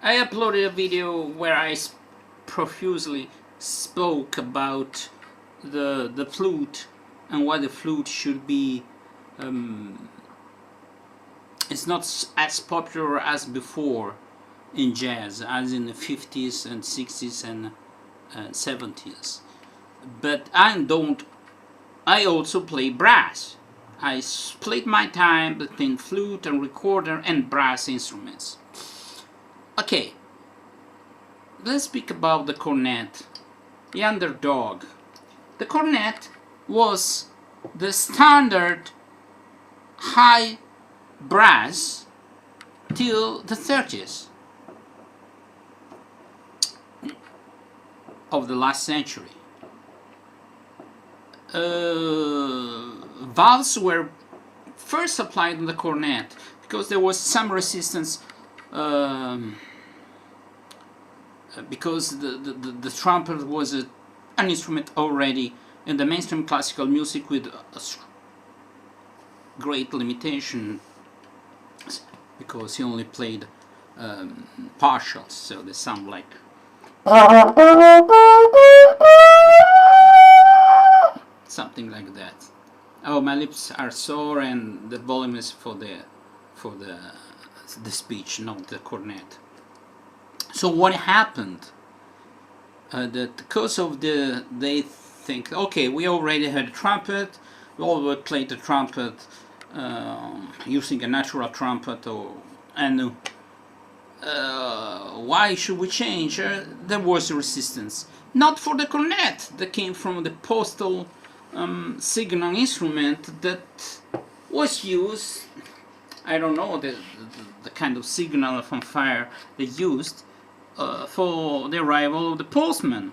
I uploaded a video where I profusely spoke about the flute and why the flute should be it's not as popular as before in jazz, as in the 50s and 60s and 70s. But I also play brass. I split my time between flute and recorder and brass instruments. Okay, let's speak about the cornet, the underdog. The cornet was the standard high brass till the 30s of the last century. Valves were first applied on the cornet because there was some resistance because the trumpet was an instrument already in the mainstream classical music with a great limitation because he only played partials, so they sound like something like that. Oh, my lips are sore and the volume is for the speech, not the cornet. So what happened? That because of they think, okay, we already had a trumpet, we already played the trumpet using a natural trumpet, and why should we change? There was resistance, not for the cornet that came from the postal signal instrument that was used. I don't know the kind of signal from fire they used for the arrival of the postman.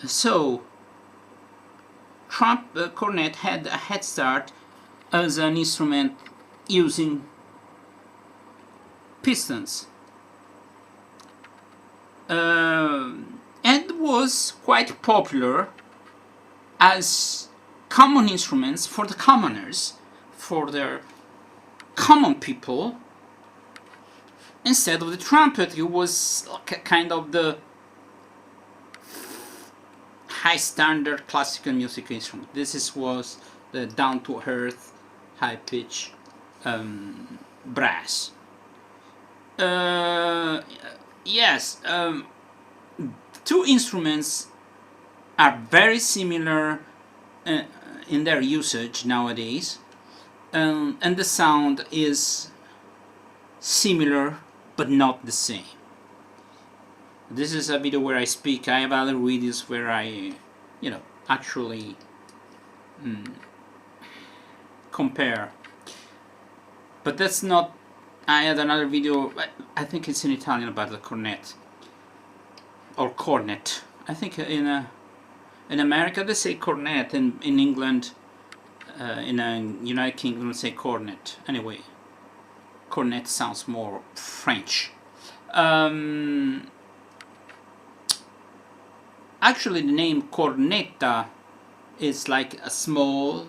So cornet had a head start as an instrument using pistons, and was quite popular as common instruments for the commoners, for their common people. Instead of the trumpet, it was kind of the high standard classical music instrument. Was the down to earth, high pitch brass. Yes, two instruments are very similar in their usage nowadays, and the sound is similar but not the same. This is a video where I speak. I have other videos where I, actually compare. But that's not. I had another video. I think it's in Italian about the cornet or cornet. I think in America they say cornet, and in England, in United Kingdom they say cornet. Anyway, cornet sounds more French. Actually, the name cornetta is like a small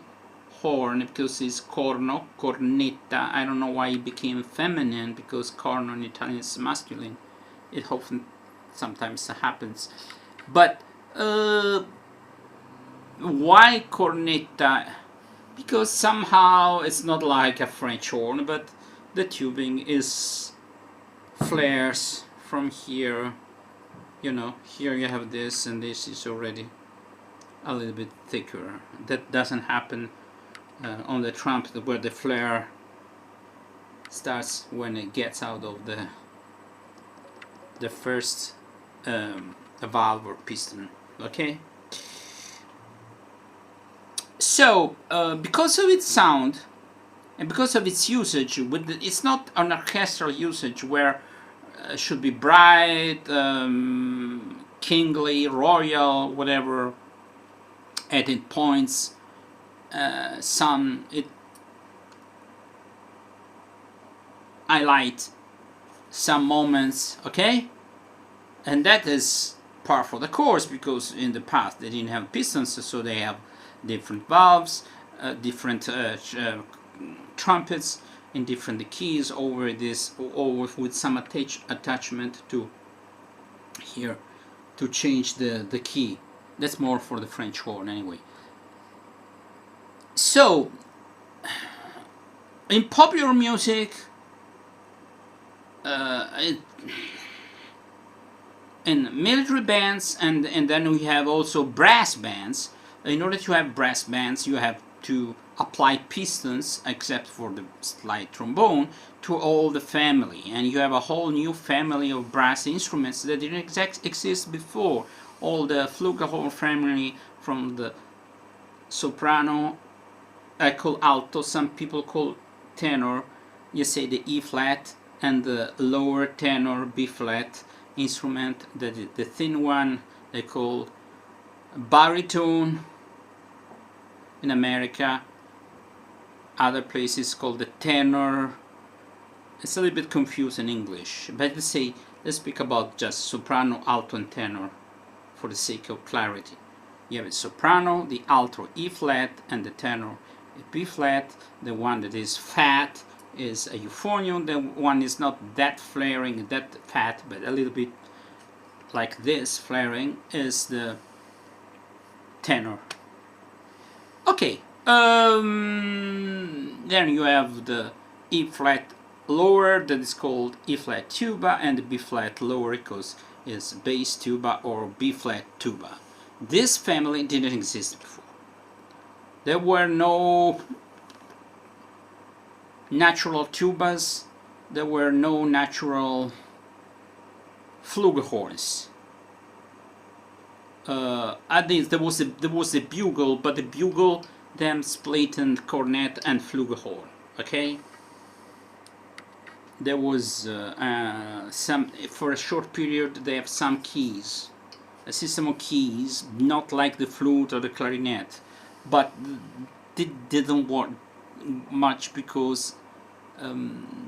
horn because it's corno, cornetta. I don't know why it became feminine, because corno in Italian is masculine. It often sometimes happens. But why cornetta? Because somehow it's not like a French horn, but the tubing is flares from here. Here you have this, and this is already a little bit thicker. That doesn't happen on the trumpet, where the flare starts when it gets out of the first valve or piston. Okay. So because of its sound and because of its usage, it's not an orchestral usage where should be bright, kingly, royal, whatever, added points, highlight some moments, okay? And that is par for the course, because in the past they didn't have pistons, so they have different valves, different trumpets, in different keys over this, or with some attachment to here to change the key. That's more for the French horn anyway. So in popular music, in military bands, and then we have also brass bands. In order to have brass bands, you have to apply pistons, except for the slide trombone, to all the family, and you have a whole new family of brass instruments that didn't exist before. All the flugelhorn family, from the soprano, I call alto, some people call tenor, you say the E flat, and the lower tenor B flat instrument, the thin one they call baritone in America, other places called the tenor. It's a little bit confused in English, but let's speak about just soprano, alto, and tenor for the sake of clarity. You have a soprano, the alto E flat, and the tenor B flat. The one that is fat is a euphonium. The one is not that flaring, that fat, but a little bit like this flaring is the tenor. Okay, then you have the E flat lower, that is called E flat tuba, and the B flat lower because is bass tuba or B flat tuba. This family didn't exist before. There were no natural tubas, there were no natural flugelhorns. At least there was a bugle, but the bugle then split in cornet and flugelhorn. Okay, there was some, for a short period they have some keys, a system of keys, not like the flute or the clarinet, but it didn't work much because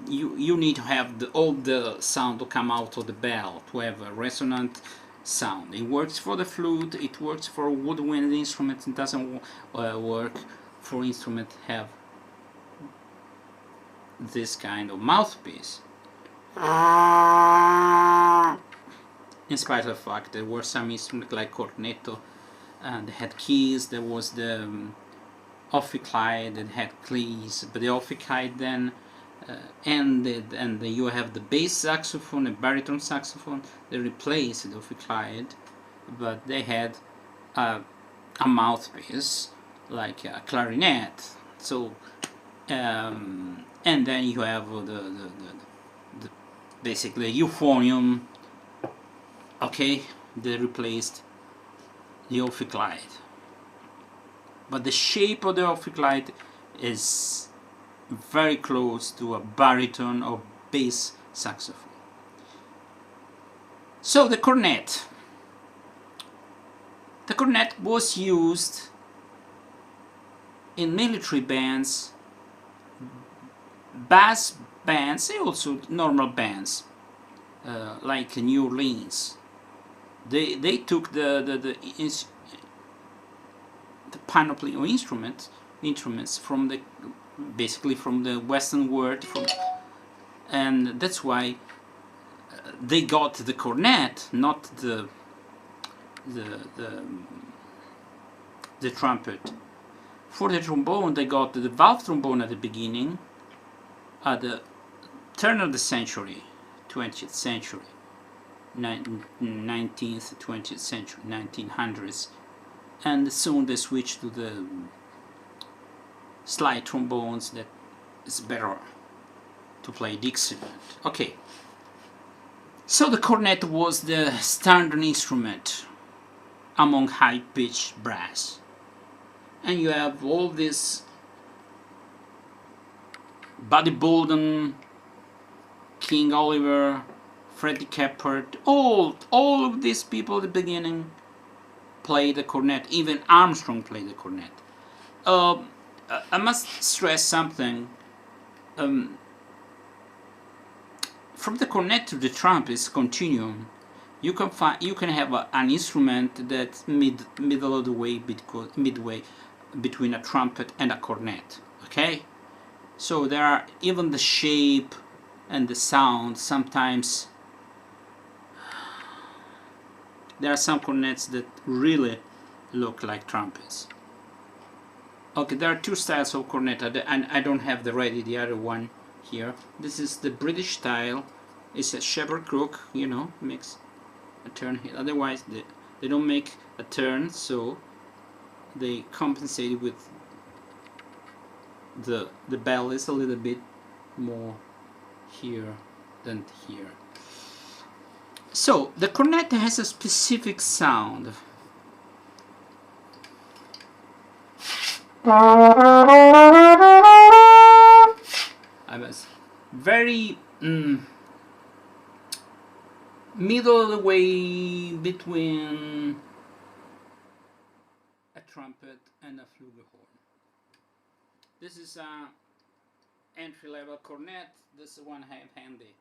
you need to have all the sound to come out of the bell to have a resonant sound. It works for the flute, it works for woodwind instruments, it doesn't work for instruments have this kind of mouthpiece. In spite of the fact there were some instruments like cornetto and they had keys. There was the ophicleide that had keys, but the ophicleide then ended, and you have the bass saxophone and baritone saxophone. They replaced the ophicleide, but they had a mouthpiece like a clarinet. So and then you have the basically euphonium. Okay, they replaced the ophicleide, but the shape of the ophicleide is very close to a baritone or bass saxophone. So the cornet was used in military bands, bass bands, and also normal bands like New Orleans. They took the panoply of instruments from the basically from the Western world, and that's why they got the cornet, not the trumpet. For the trombone, they got the valve trombone at the beginning, at the turn of the century, 20th century, 19th, 20th century, 1900s, and soon they switched to the slide trombones that is better to play Dixieland. Okay, so the cornet was the standard instrument among high-pitched brass, and you have all this Buddy Bolden, King Oliver, Freddie Keppard, all of these people at the beginning played the cornet. Even Armstrong played the cornet. I must stress something. From the cornet to the trumpet is continuum. You can have an instrument that's middle of the way, midway between a trumpet and a cornet. Okay, So there are even the shape and the sound. Sometimes there are some cornets that really look like trumpets. Okay, there are two styles of cornet, and I don't have the other one here. This is the British style. It's a shepherd crook, you know, makes a turn here. Otherwise, they don't make a turn, so they compensate with the bell is a little bit more here than here. So the cornet has a specific sound. I was very middle of the way between a trumpet and a flugelhorn. This is a entry-level cornet. This one I have handy.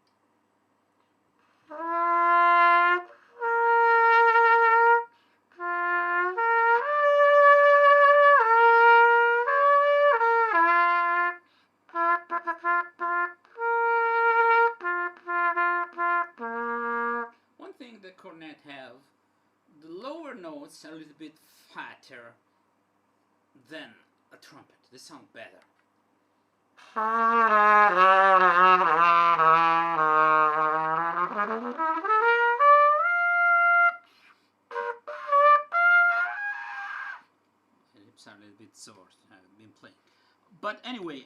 One thing the cornet have, the lower notes are a little bit fatter than a trumpet. They sound better. The lips are a little bit sore. I've been playing. But anyway,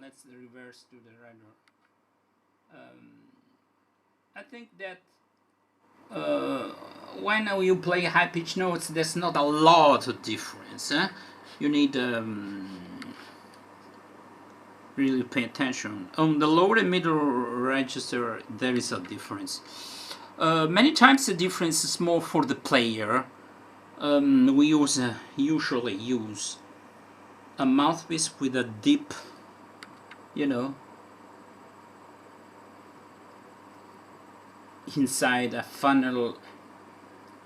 let's reverse to the rider. I think that when you play high pitched notes, there's not a lot of difference. You need really pay attention. On the lower and middle register, there is a difference. Many times the difference is more for the player. We usually use a mouthpiece with a dip, you know, inside a funnel,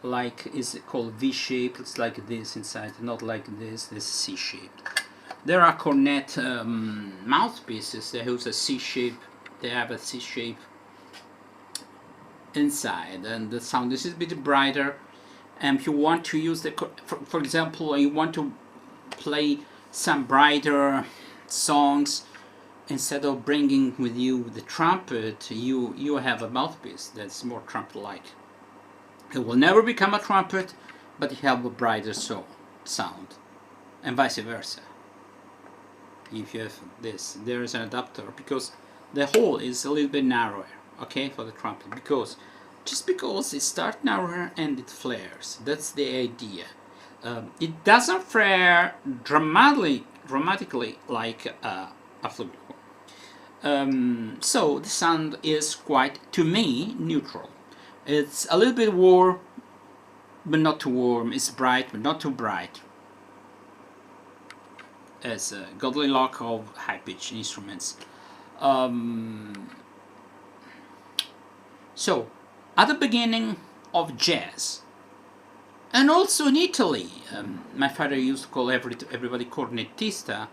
like is called V-shaped. It's like this inside, not like this. This is C-shaped. There are cornet mouthpieces that use a C-shape. They have a C-shape inside, and the sound is a bit brighter. And if you want to use the, for example, you want to play some brighter songs, instead of bringing with you the trumpet, you have a mouthpiece that's more trumpet-like. It will never become a trumpet, but you have a brighter sound, and vice versa. If you have this, there is an adapter, because the hole is a little bit narrower, okay, for the trumpet, because just because it starts narrower and it flares. That's the idea. It doesn't flare dramatically like a flugelhorn. So the sound is quite, to me, neutral. It's a little bit warm, but not too warm. It's bright, but not too bright. As a Goldilocks of high-pitched instruments. So, at the beginning of jazz, and also in Italy, my father used to call everybody cornettista.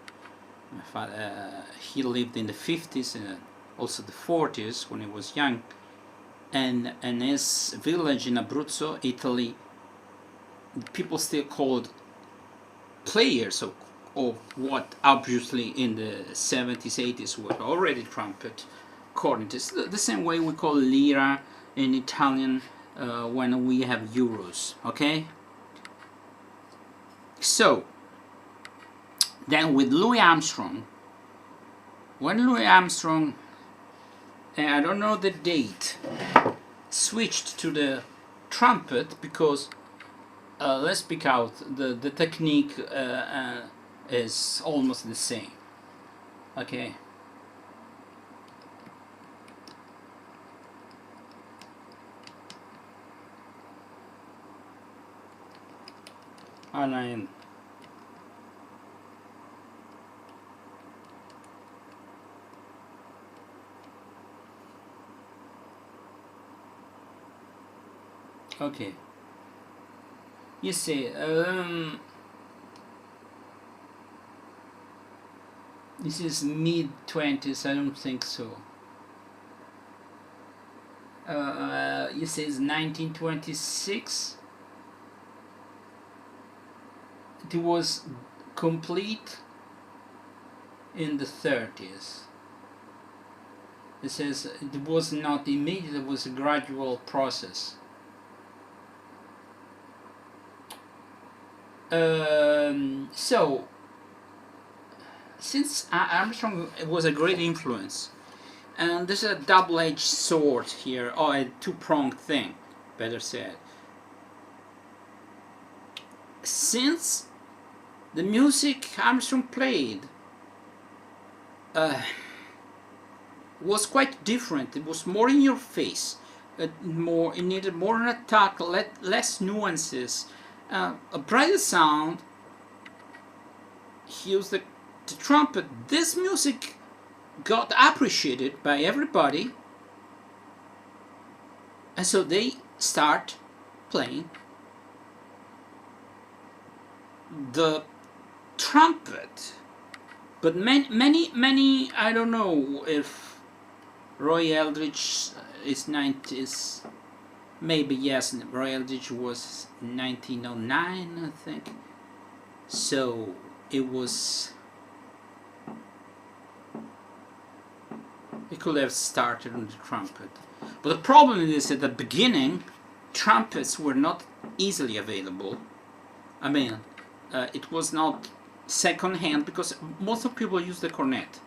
My father, he lived in the 50s and also the 40s when he was young, and in his village in Abruzzo, Italy, people still called players of what obviously in the 70s, 80s were already trumpet cornetists. The same way we call lira in Italian when we have euros, okay? So, then with Louis Armstrong, when Louis Armstrong, I don't know the date, switched to the trumpet, because let's speak out, the technique is almost the same, okay? And okay, you see, This is mid-20s, I don't think so. You say it's 1926. It was complete in the 30s. It says it was not immediate, it was a gradual process. So, since Armstrong was a great influence, and this is a double-edged sword here, or a two-pronged thing, better said. Since the music Armstrong played was quite different, it was more in your face, it needed more an attack, less nuances, a brighter sound. He used the trumpet. This music got appreciated by everybody, and so they start playing the trumpet. But many, I don't know if Roy Eldridge is 90s, maybe yes, Roy Eldridge was 1909, I think. So it could have started on the trumpet. But the problem is at the beginning, trumpets were not easily available. I mean, it was not second hand because most of people use the cornet.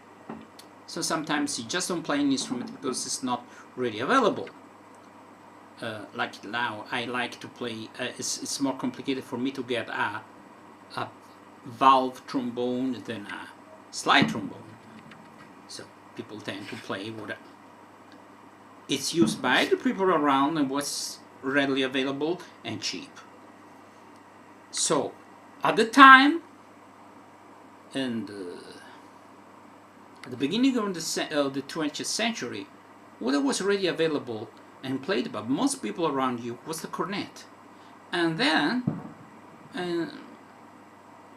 So sometimes you just don't play an instrument because it's not really available. Like now, I like to play, it's more complicated for me to get a valve trombone than a slide trombone. So people tend to play what it's used by the people around and what's readily available and cheap. So at the time, and at the beginning of the 20th century, what was already available and played by most people around you was the cornet. And then, in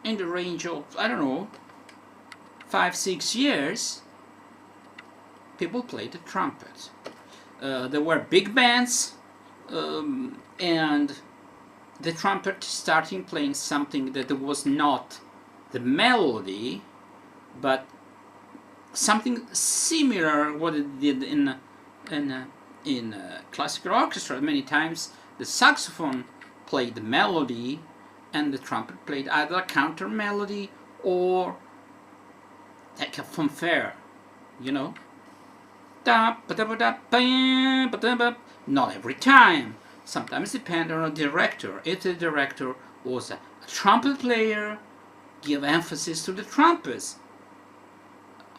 the range of, I don't know, 5-6 years, people played the trumpet. There were big bands, and the trumpet started playing something that was not the melody, but something similar what it did in classical orchestra. Many times the saxophone played the melody and the trumpet played either a counter melody or like a fanfare, you know. Not every time. Sometimes depending on the director. If the director was a trumpet player, give emphasis to the trumpets.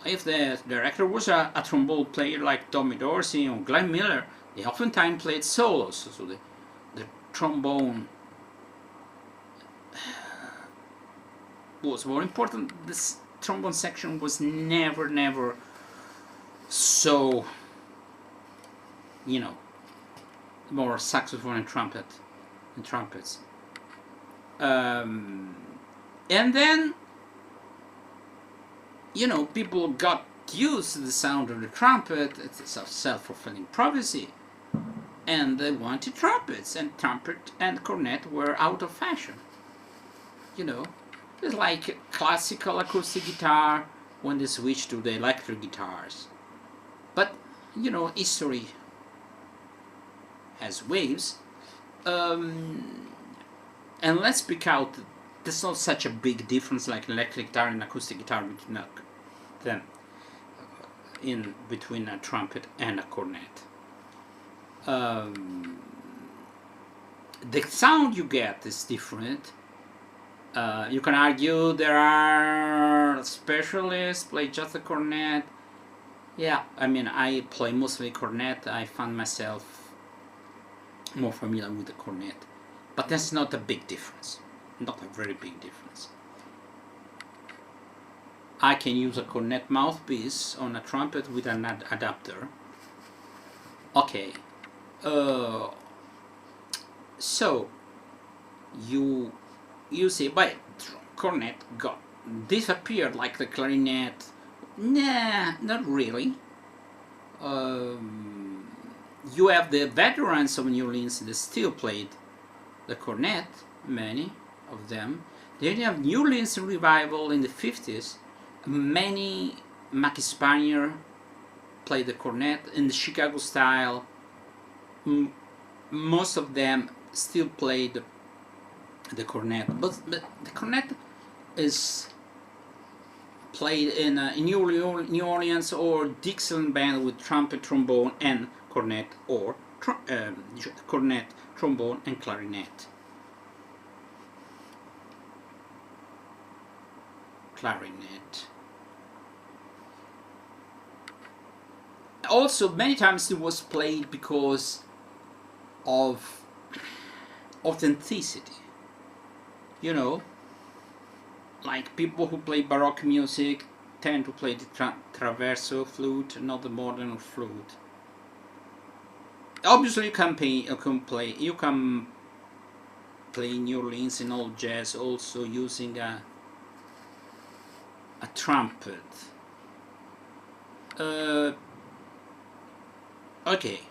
If the director was a trombone player like Tommy Dorsey or Glenn Miller, they oftentimes played solos. So the trombone was more important. This trombone section was never so, you know, more saxophone and trumpets. And then, you know, people got used to the sound of the trumpet. It's a self-fulfilling prophecy. And they wanted trumpets, and trumpet and cornet were out of fashion. You know, it's like classical acoustic guitar when they switched to the electric guitars. But, you know, history has waves. And let's pick out, there's not such a big difference like electric guitar and acoustic guitar between them, between a trumpet and a cornet. The sound you get is different. You can argue there are specialists play just the cornet. Yeah, I mean, I play mostly cornet. I found myself more familiar with the cornet, but that's not a big difference. Not a very big difference. I can use a cornet mouthpiece on a trumpet with an adapter. Okay. So you say, but cornet got disappeared like the clarinet Nah, not really. You have the veterans of New Orleans that still played the cornet, many of them. Then you have New Orleans revival in the 50s. Many Mackie Spanier played the cornet in the Chicago style. Most of them still played the cornet, but the cornet is played in New Orleans or Dixieland band with trumpet, trombone, and cornet, or cornet, trombone, and clarinet. Clarinet. Also, many times it was played because of authenticity. You know, like people who play Baroque music tend to play the traverso flute, not the modern flute. Obviously, you can play New Orleans in old jazz also using a trumpet. Okay.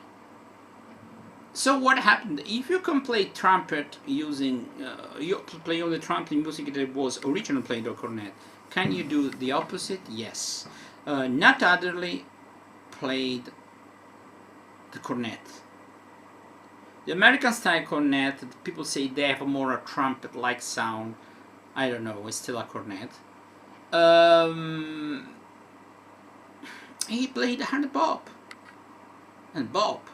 So what happened if you can play trumpet using you play all the trumpet music that was originally played on cornet? Can you do the opposite? Yes. Not Adderley played the cornet. The American style cornet, people say they have a more a trumpet-like sound. I don't know. It's still a cornet. He played hand bop and bop.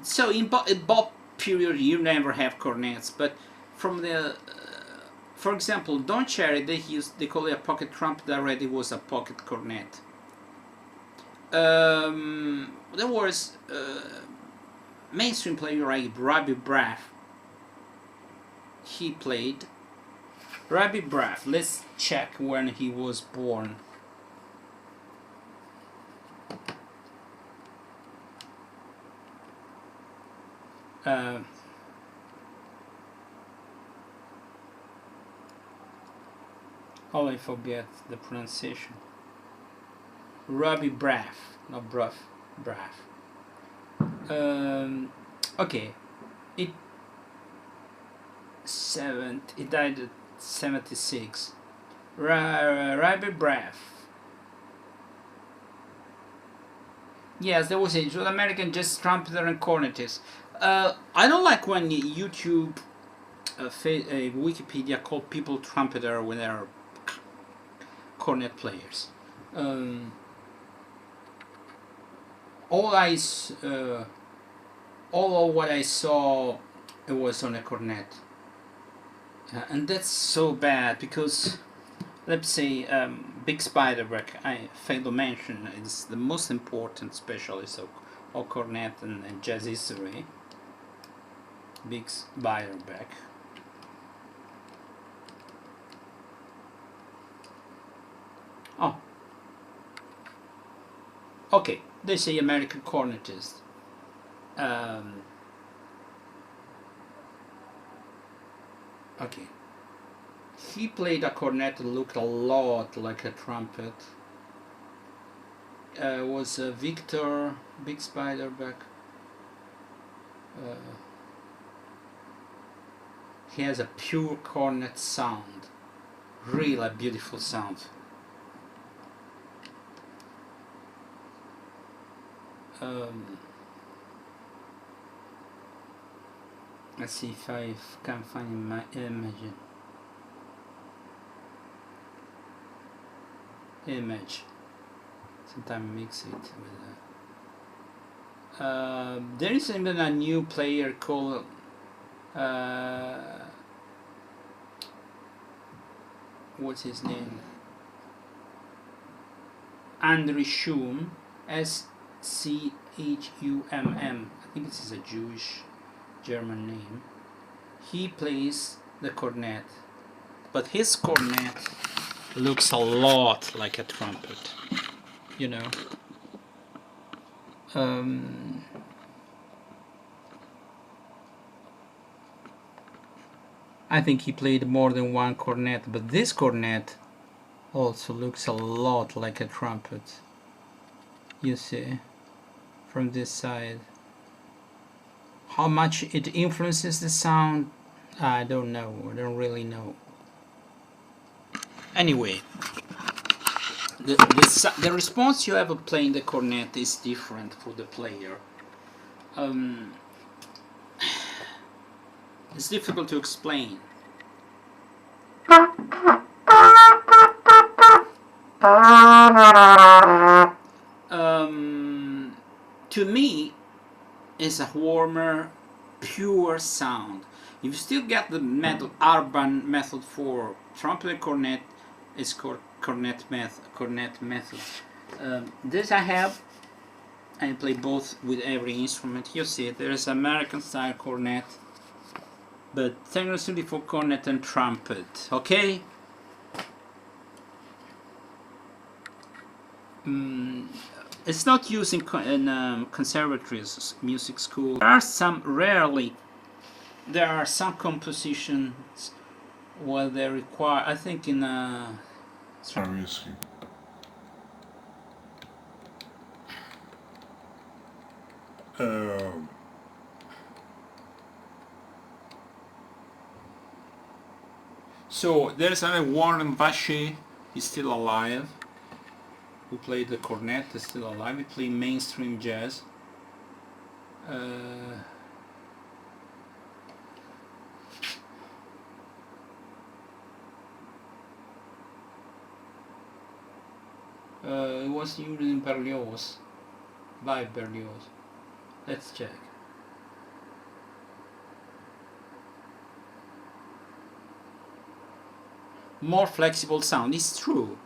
So in bop period you never have cornets, but from the for example, Don Cherry, they call it a pocket trumpet, already was a pocket cornet. There was mainstream player like Robbie Braff. He played Robbie Braff. Let's check when he was born. Oh, I forget the pronunciation. Robbie Braff, not Bruff, Braff. Okay, it died at 76. Robbie Braff. Yes, there was a American jazz trumpeter and cornetist. I don't like when YouTube, Wikipedia call people trumpeter when they're cornet players. All of what I saw, it was on a cornet, and that's so bad because, let's say, Big Spiderback, I failed to mention, is the most important specialist of cornet and jazz history. Big Spiderback. Oh, okay. They say American cornetist. Okay. He played a cornet that looked a lot like a trumpet. Was Victor Big Spiderback. He has a pure cornet sound. Really beautiful sound. Let's see if I can find my image. Sometimes mix it with there is even a new player called what's his name? Andrew Schum, SCHUMM. I think this is a Jewish German name. He plays the cornet, but his cornet looks a lot like a trumpet, you know. I think he played more than one cornet, but this cornet Also looks a lot like a trumpet. You see, from this side. How much it influences the sound, I don't know. I don't really know. Anyway, the response you have playing the cornet is different for the player. It's difficult to explain. To me, it's a warmer, pure sound. If you still get the urban method for trumpet and cornet, it's called cornet method. This I have. I play both with every instrument. You see, there is American style cornet, but technically for cornet and trumpet. Okay. It's not used in conservatories, music school. There are some compositions where they require, I think in so there's a Warren Bache, he's still alive, who played the cornet, is still alive. He played mainstream jazz. It was used in Berlioz, by Berlioz. Let's check. More flexible sound, it's true.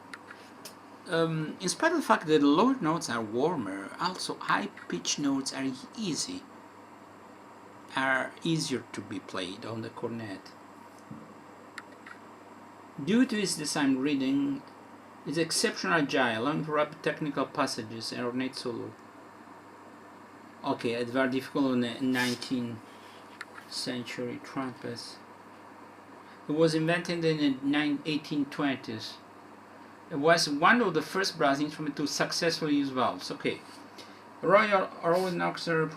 In spite of the fact that the lower notes are warmer, also high-pitched notes are easier to be played on the cornet. Due to its design reading, it's exceptionally agile, allowing for rapid technical passages and ornate solo. Okay, it's very difficult on the 19th century trumpets. It was invented in the 1820s. It was one of the first brass instruments to successfully use valves. Okay. Royal Orchestra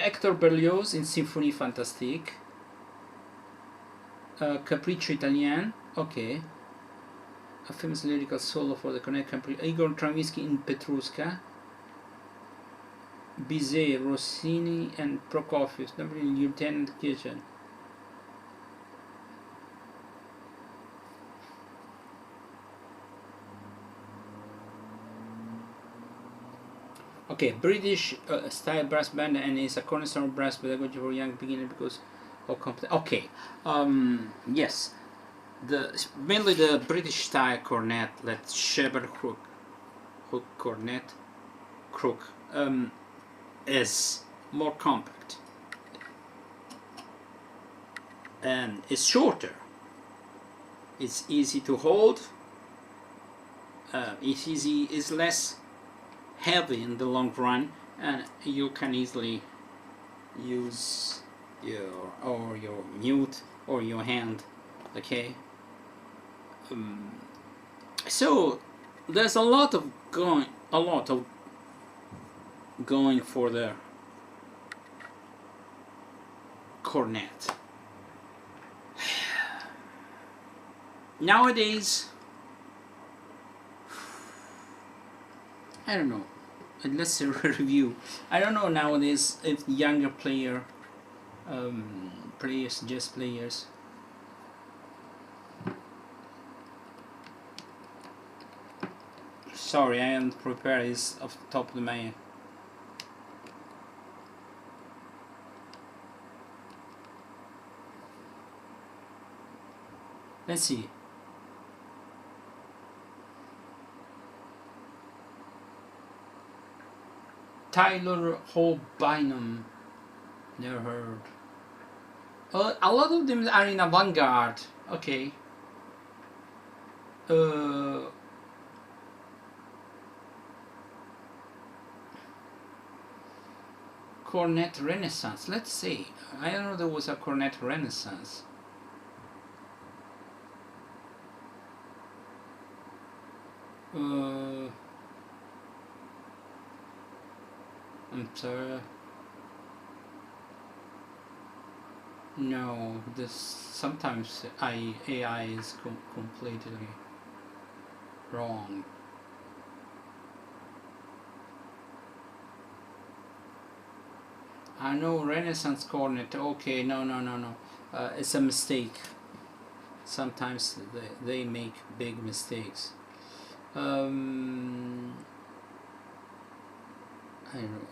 Hector Berlioz in Symphonie Fantastique. Capriccio Italien. Okay. A famous lyrical solo for the cornet. Igor Stravinsky in Petrushka. Bizet, Rossini, and Prokofiev. Lieutenant Kitchen. Okay, British style brass band, and it's a cornerstone brass pedagogy for young beginners because of competence. Okay, yes, mainly the British style cornet, like Shepherd Crook cornet, is more compact and it's shorter. It's easy to hold. It's less heavy in the long run, and you can easily use your mute or your hand. Okay. So there's a lot of going for the cornet. Nowadays, I don't know. Let's review. I don't know nowadays if younger jazz players. Sorry, I am prepared. This off the top of my head. Let's see. Tyler Hall Bynum. Never heard. A lot of them are in avant-garde. Okay. Cornet Renaissance. Let's see. I don't know there was a Cornet Renaissance. Uh, I'm sorry. No, this sometimes AI is completely wrong. I know Renaissance cornet. Okay, no. It's a mistake. Sometimes they make big mistakes. I don't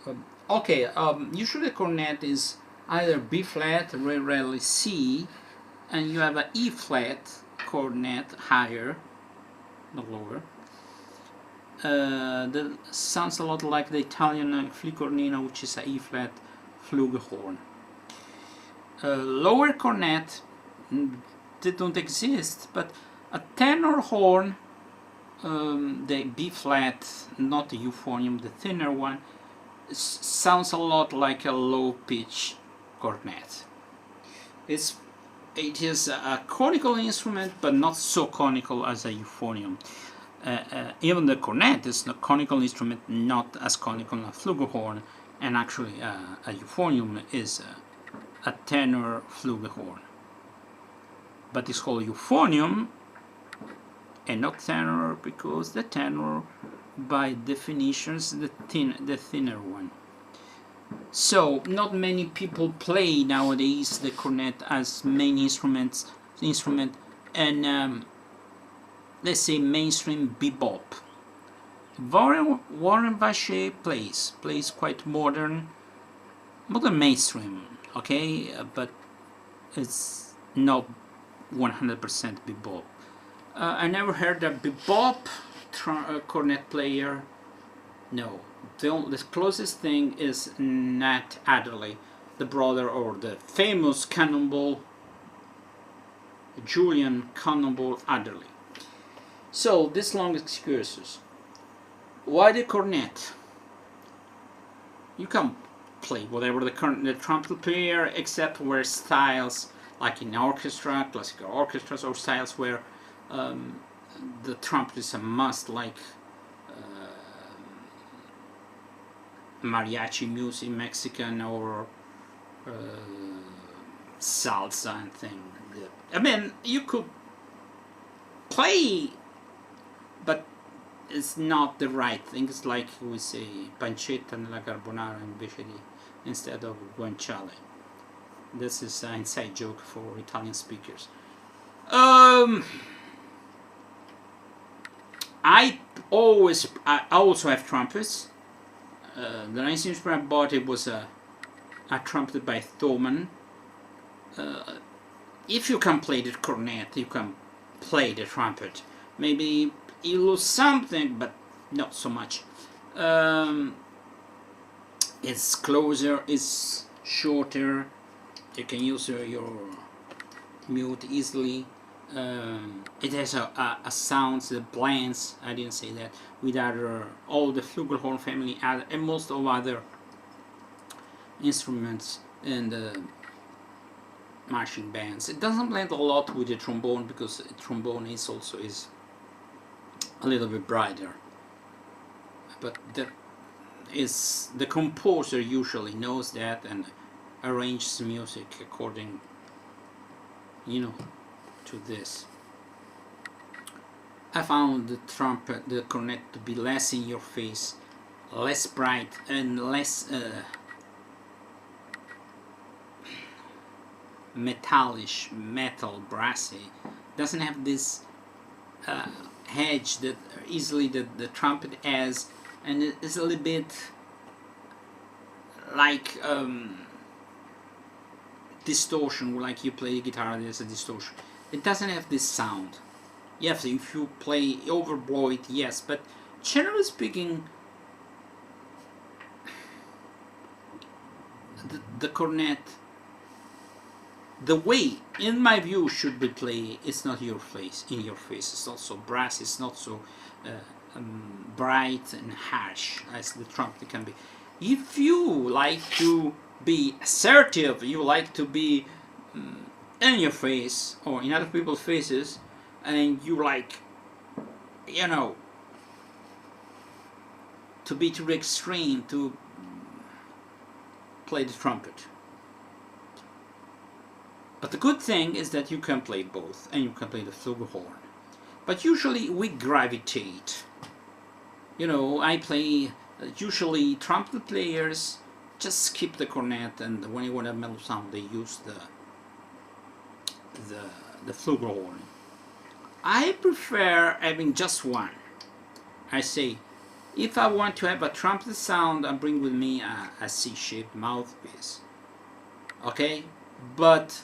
know. Okay, usually cornet is either B flat, very rarely C, and you have a E flat cornet higher, not lower. That sounds a lot like the Italian flicornino, which is a E flat flugelhorn. Lower cornet, they don't exist, but a tenor horn, the B flat, not the euphonium, the thinner one, sounds a lot like a low pitch cornet. It is a conical instrument, but not so conical as a euphonium. Even the cornet is a conical instrument, not as conical as a flugelhorn, and actually a euphonium is a tenor flugelhorn. But it's called euphonium and not tenor because the tenor, by definition, is the thinner one. So not many people play nowadays the cornet as main instrument, and let's say mainstream bebop. Warren Vacher plays quite modern mainstream, okay, but it's not 100% bebop. I never heard a bebop cornet player. No, the closest thing is Nat Adderley, the brother or the famous cannonball Julian Cannonball Adderley. So this long excursus. Why the cornet? You can play whatever the trumpet player, except where styles like in orchestra, classical orchestras, or styles where the trumpet is a must, like mariachi music, Mexican, or salsa and things. I mean, you could play, but it's not the right thing. It's like we say pancetta nella carbonara instead of guanciale. This is an inside joke for Italian speakers. I also have trumpets. The nice instrument I bought, it was a trumpet by Thomann. If you can play the cornet, you can play the trumpet. Maybe you lose something, but not so much. It's closer, it's shorter. You can use your mute easily. It has a sound that blends, I didn't say that, with all the flugelhorn family and most of other instruments and marching bands. It doesn't blend a lot with the trombone because the trombone is a little bit brighter. But that is, the composer usually knows that and arranges music according, to this. I found the cornet to be less in your face, less bright, and less metal brassy. Doesn't have this hedge that easily the trumpet has, and it's a little bit like distortion, like you play guitar, there's a distortion. It doesn't have this sound. Yes, if you play overblow it, yes, but generally speaking, the cornet, the way, in my view, should be played, it's not in your face. It's not so brass, it's not so bright and harsh as the trumpet can be. If you like to be assertive, you like to be in your face or in other people's faces, and you like, to be to the extreme to play the trumpet. But the good thing is that you can play both, and you can play the flugelhorn. But usually we gravitate. You know, I play, usually trumpet players just skip the cornet, and when you want a mellow sound they use the flugelhorn. I prefer having just one. I say, if I want to have a trumpet sound, I bring with me a C-shaped mouthpiece. Okay? But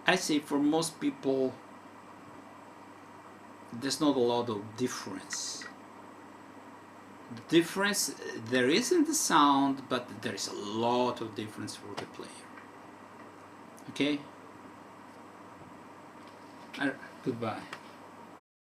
I say for most people, there's not a lot of difference. The difference there is in the sound, but there is a lot of difference for the player. Okay? Goodbye.